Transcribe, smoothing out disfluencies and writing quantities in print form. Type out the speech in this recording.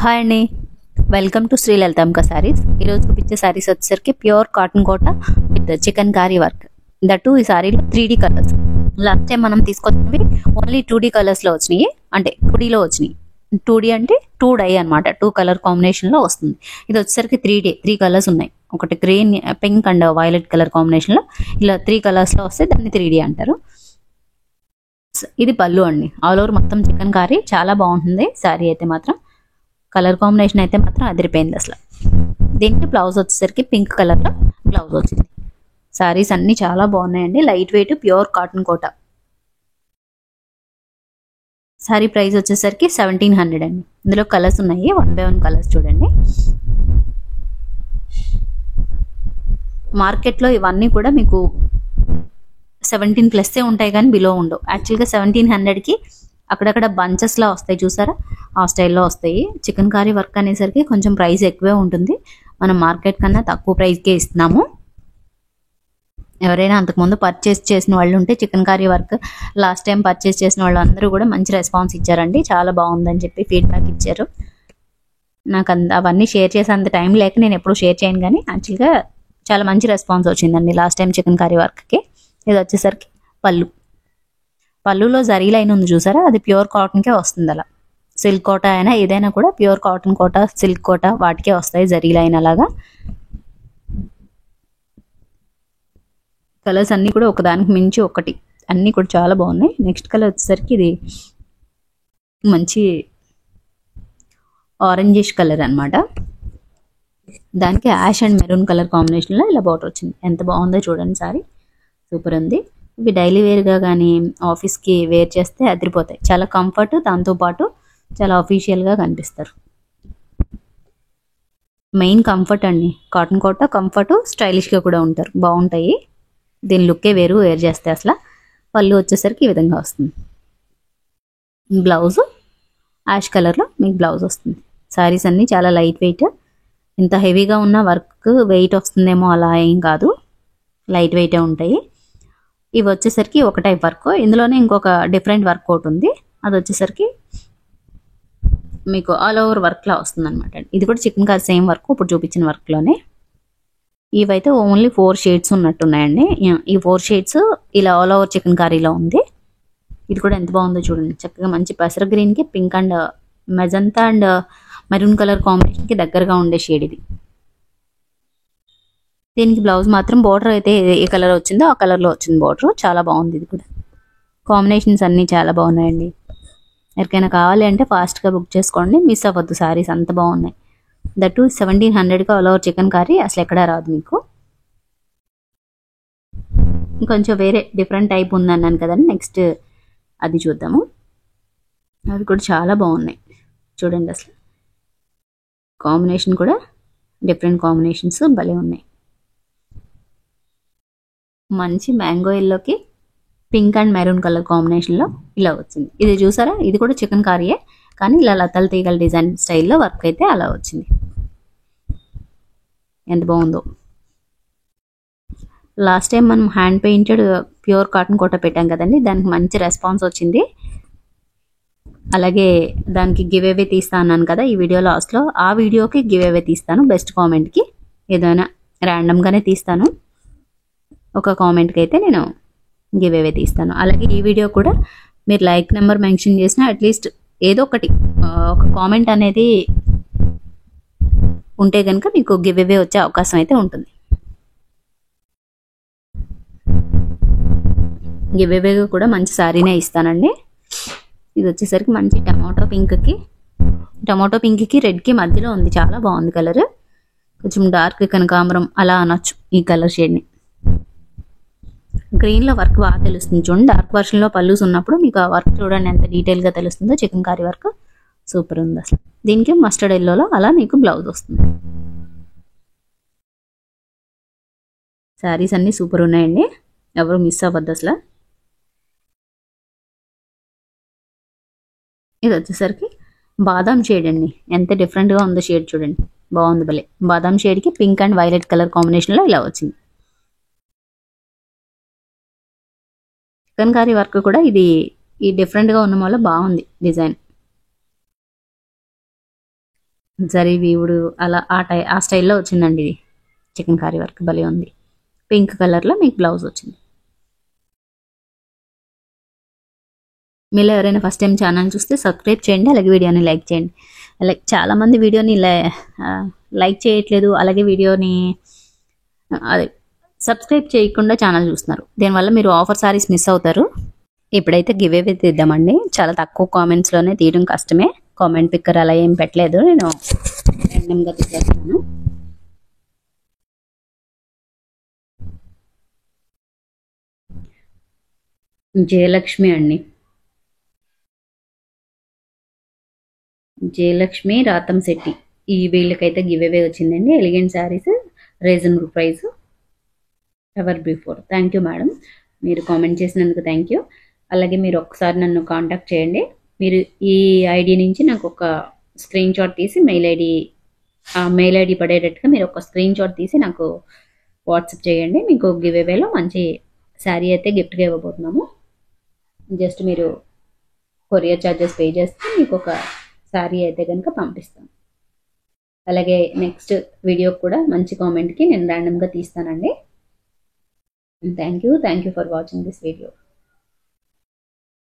Hi అండి, welcome to Sri Lalithambika sarees. ఈరోజు చూపించే సారీస్ వచ్చేసరికి pure cotton Kota with chikankari work. That ఈ సారీలో 3D కలర్స్. లాస్ట్ టైం మనం తీసుకొచ్చినవి ఓన్లీ 2D కలర్స్లో వచ్చినాయి, అంటే 2Dలో వచ్చినాయి. 2D అంటే 2 డై అనమాట, 2 కలర్ కాంబినేషన్లో వస్తుంది. ఇది వచ్చేసరికి 3 కలర్స్ ఉన్నాయి. ఒకటి green, pink and violet colour కాంబినేషన్లో ఇలా 3 కలర్స్లో వస్తే దాన్ని 3D అంటారు. ఇది పళ్ళు అండి, ఆల్ ఓవర్ మొత్తం చికెన్ కారీ. చాలా బాగుంటుంది సారీ అయితే మాత్రం. కలర్ కాంబినేషన్ అయితే మాత్రం అదిరిపోయింది అసలు. దీనికి బ్లౌజ్ వచ్చేసరికి పింక్ కలర్లో బ్లౌజ్ వచ్చింది. సారీస్ అన్నీ చాలా బాగున్నాయండి, లైట్ వెయిట్ ప్యూర్ కాటన్ కోట. సారీ ప్రైస్ వచ్చేసరికి 1700 అండి. ఇందులో కలర్స్ ఉన్నాయి, 1 by 1 కలర్స్ చూడండి. మార్కెట్లో ఇవన్నీ కూడా మీకు 17+ ఉంటాయి కానీ బిలో ఉండవు. యాక్చువల్గా 1700కి అక్కడక్కడ బంచెస్లా వస్తాయి చూసారా, ఆ స్టైల్లో వస్తాయి. చికెన్ కారీ వర్క్ అనేసరికి కొంచెం ప్రైస్ ఎక్కువే ఉంటుంది. మనం మార్కెట్ కన్నా తక్కువ ప్రైస్కే ఇస్తున్నాము. ఎవరైనా అంతకుముందు పర్చేస్ చేసిన వాళ్ళు ఉంటే chikankari work last time purchase చేసిన వాళ్ళు అందరూ కూడా మంచి రెస్పాన్స్ ఇచ్చారండి. చాలా బాగుందని చెప్పి ఫీడ్బ్యాక్ ఇచ్చారు. నాకు అవన్నీ షేర్ చేసే అంత టైం లేక నేను ఎప్పుడూ షేర్ చేయను, కానీ యాక్చువల్గా చాలా మంచి రెస్పాన్స్ వచ్చిందండి లాస్ట్ టైం చికెన్ కారీ వర్క్కి. ఇది వచ్చేసరికి పళ్ళులో జరీ లైన్ ఉంది చూసారా, అది ప్యూర్ కాటన్కే వస్తుంది. అలా సిల్క్ కోట అయినా ఏదైనా కూడా ప్యూర్ కాటన్ కోట, సిల్క్ కోట వాటికే వస్తాయి జరీ లైన్ అలాగా. కలర్స్ అన్నీ కూడా ఒకదానికి మించి ఒకటి, అన్నీ కూడా చాలా బాగున్నాయి. నెక్స్ట్ కలర్ వచ్చేసరికి ఇది మంచి ఆరెంజిష్ కలర్ అనమాట. దానికి యాష్ అండ్ మెరూన్ కలర్ కాంబినేషన్లో ఇలా బార్డర్ వచ్చింది. ఎంత బాగుందో చూడండి, సారీ సూపర్ ఉంది. ఇవి డైలీ వేర్గా కానీ ఆఫీస్కి వేర్ చేస్తే అదిరిపోతాయి. చాలా కంఫర్ట్, దాంతోపాటు చాలా అఫీషియల్గా కనిపిస్తారు. మెయిన్ కంఫర్ట్ అండి, కాటన్ కోట కంఫర్ట్, స్టైలిష్గా కూడా ఉంటారు, బాగుంటాయి. దీని లుక్కే వేరు వేర్ చేస్తే అసలు. పళ్ళు వచ్చేసరికి ఈ విధంగా వస్తుంది. బ్లౌజ్ యాష్ కలర్లో మీకు బ్లౌజ్ వస్తుంది. శారీస్ అన్నీ చాలా లైట్ వెయిట్. ఇంత హెవీగా ఉన్న వర్క్ వెయిట్ వస్తుందేమో అలా ఏం కాదు, లైట్ వెయిటే ఉంటాయి. ఇవి వచ్చేసరికి ఒక టైప్ వర్క్. ఇందులోనే ఇంకొక డిఫరెంట్ వర్క్ ఒకటి ఉంది, అది వచ్చేసరికి మీకు ఆల్ ఓవర్ వర్క్లా వస్తుంది అనమాట. ఇది కూడా చికెన్ కారీ సేమ్ వర్క్, ఇప్పుడు చూపించిన వర్క్లోనే. ఇవైతే ఓన్లీ 4 షేడ్స్ ఉన్నట్టున్నాయండి. ఈ 4 షేడ్స్ ఇలా ఆల్ ఓవర్ చికెన్ కారీలో ఉంది. ఇది కూడా ఎంత బాగుందో చూడండి, చక్కగా మంచి పెసర గ్రీన్కి pink and magenta and maroon colour కాంబినేషన్కి దగ్గరగా ఉండే షేడ్ ఇది. దీనికి బ్లౌజ్ మాత్రం బార్డర్ అయితే ఏ కలర్ వచ్చిందో ఆ కలర్లో వచ్చింది బార్డర్. చాలా బాగుంది. ఇది కూడా కాంబినేషన్స్ అన్నీ చాలా బాగున్నాయండి. ఎవరికైనా కావాలి అంటే ఫాస్ట్గా బుక్ చేసుకోండి, మిస్ అవ్వద్దు. సారీస్ అంత బాగున్నాయి. దట్టు 1700కి ఆల్ ఓవర్ చికెన్ కర్రీ అసలు ఎక్కడా రాదు మీకు. కొంచెం వేరే డిఫరెంట్ టైప్ ఉందన్నాను కదండి, నెక్స్ట్ అది చూద్దాము. అవి కూడా చాలా బాగున్నాయి చూడండి. అసలు కాంబినేషన్ కూడా డిఫరెంట్ కాంబినేషన్స్ భలే ఉన్నాయి. మంచి మ్యాంగో ఎల్లోకి పింక్ అండ్ మెరూన్ కలర్ కాంబినేషన్లో ఇలా వచ్చింది. ఇది చూసారా, ఇది కూడా చికెన్ కారీయే, కానీ ఇలా లతల తీగల డిజైన్ స్టైల్లో వర్క్ అయితే అలా వచ్చింది. ఎంత బాగుందో. లాస్ట్ టైం మనం హ్యాండ్ పెయింటెడ్ ప్యూర్ కాటన్ కోట పెట్టాం కదండి, దానికి మంచి రెస్పాన్స్ వచ్చింది. అలాగే దానికి గివ్ అవే తీస్తా అన్నాను కదా ఈ వీడియో లాస్ట్లో, ఆ వీడియోకి గివ్ అవే తీస్తాను. బెస్ట్ కామెంట్కి ఏదైనా ర్యాండమ్గానే తీస్తాను, ఒక కామెంట్కి అయితే నేను గివ్ అవే తీస్తాను. అలాగే ఈ వీడియో కూడా మీరు లైక్ నెంబర్ మెన్షన్ చేసిన అట్లీస్ట్ ఏదో ఒకటి ఒక కామెంట్ అనేది ఉంటే కనుక మీకు గివ్ అవే వచ్చే అవకాశం అయితే ఉంటుంది. గివ్ అవే కూడా మంచి సారీనే ఇస్తానండి. ఇది వచ్చేసరికి మంచి టమాటో పింక్కి రెడ్కి మధ్యలో ఉంది. చాలా బాగుంది కలర్, కొంచెం డార్క్ కనకాంబరం అలా అనొచ్చు ఈ కలర్ షేడ్ని. గ్రీన్లో వర్క్ బాగా తెలుస్తుంది చూడండి. డార్క్ వర్షన్లో పల్లూస్ ఉన్నప్పుడు మీకు ఆ వర్క్ చూడండి ఎంత డీటెయిల్గా తెలుస్తుందో. చికెన్ కారీ వర్క్ సూపర్ ఉంది అసలు. దీనికి మస్టర్డ్ ఎల్లోలో అలా మీకు బ్లౌజ్ వస్తుంది. శారీస్ అన్నీ సూపర్ ఉన్నాయండి, ఎవరు మిస్ అవ్వద్దు అసలు. ఇది వచ్చేసరికి బాదాం షేడ్ అండి, ఎంత డిఫరెంట్గా ఉందో షేడ్ చూడండి, బాగుంది భలే. బాదాం షేడ్కి పింక్ అండ్ వైలెట్ కలర్ కాంబినేషన్లో ఇలా వచ్చింది. చికెన్ కారీ వర్క్ కూడా ఇది ఈ డిఫరెంట్గా ఉన్న వల్ల బాగుంది డిజైన్. జరీ వీవుడు అలా ఆ స్టైల్లో వచ్చిందండి ఇది. చికెన్ కర్రీ వర్క్ భలే ఉంది. పింక్ కలర్లో మీకు బ్లౌజ్ వచ్చింది. మీలో ఎవరైనా ఫస్ట్ టైం ఛానల్ చూస్తే సబ్స్క్రైబ్ చేయండి, అలాగే వీడియోని లైక్ చేయండి. అలాగే చాలామంది వీడియోని లైక్ చేయట్లేదు, అలాగే వీడియోని అదే సబ్స్క్రైబ్ చేయకుండా ఛానల్ చూస్తున్నారు. దీనివల్ల మీరు ఆఫర్ సారీస్ మిస్ అవుతారు. ఇప్పుడైతే గివ్ అవే తీద్దామండి. చాలా తక్కువ కామెంట్స్లోనే తీయడం కష్టమే. కామెంట్ పిక్కర్ అలా ఏం పెట్టలేదు, నేను ర్యాండమ్గా తీసేస్తాను. జయలక్ష్మి అండి, జయలక్ష్మి రాతం శెట్టి, ఈ వీళ్ళకైతే గివ్ అవే వచ్చిందండి. Elegant saris, reasonable price, ever before. Thank you madam, మీరు కామెంట్ చేసినందుకు థ్యాంక్ యూ. అలాగే మీరు ఒకసారి నన్ను కాంటాక్ట్ చేయండి. మీరు ఈ ఐడి నుంచి నాకు ఒక స్క్రీన్ షాట్ తీసి మెయిల్ ఐడి పడేటట్టుగా మీరు ఒక స్క్రీన్ షాట్ తీసి నాకు వాట్సాప్ చేయండి. మీకు గివ్ అవేలో మంచి శారీ అయితే గిఫ్ట్గా ఇవ్వబోతున్నాము. జస్ట్ మీరు కొరియర్ ఛార్జెస్ పే చేస్తే మీకు ఒక శారీ అయితే కనుక పంపిస్తాను. అలాగే నెక్స్ట్ వీడియో కూడా మంచి కామెంట్కి నేను ర్యాండమ్గా తీస్తానండి. Thank you for watching this video.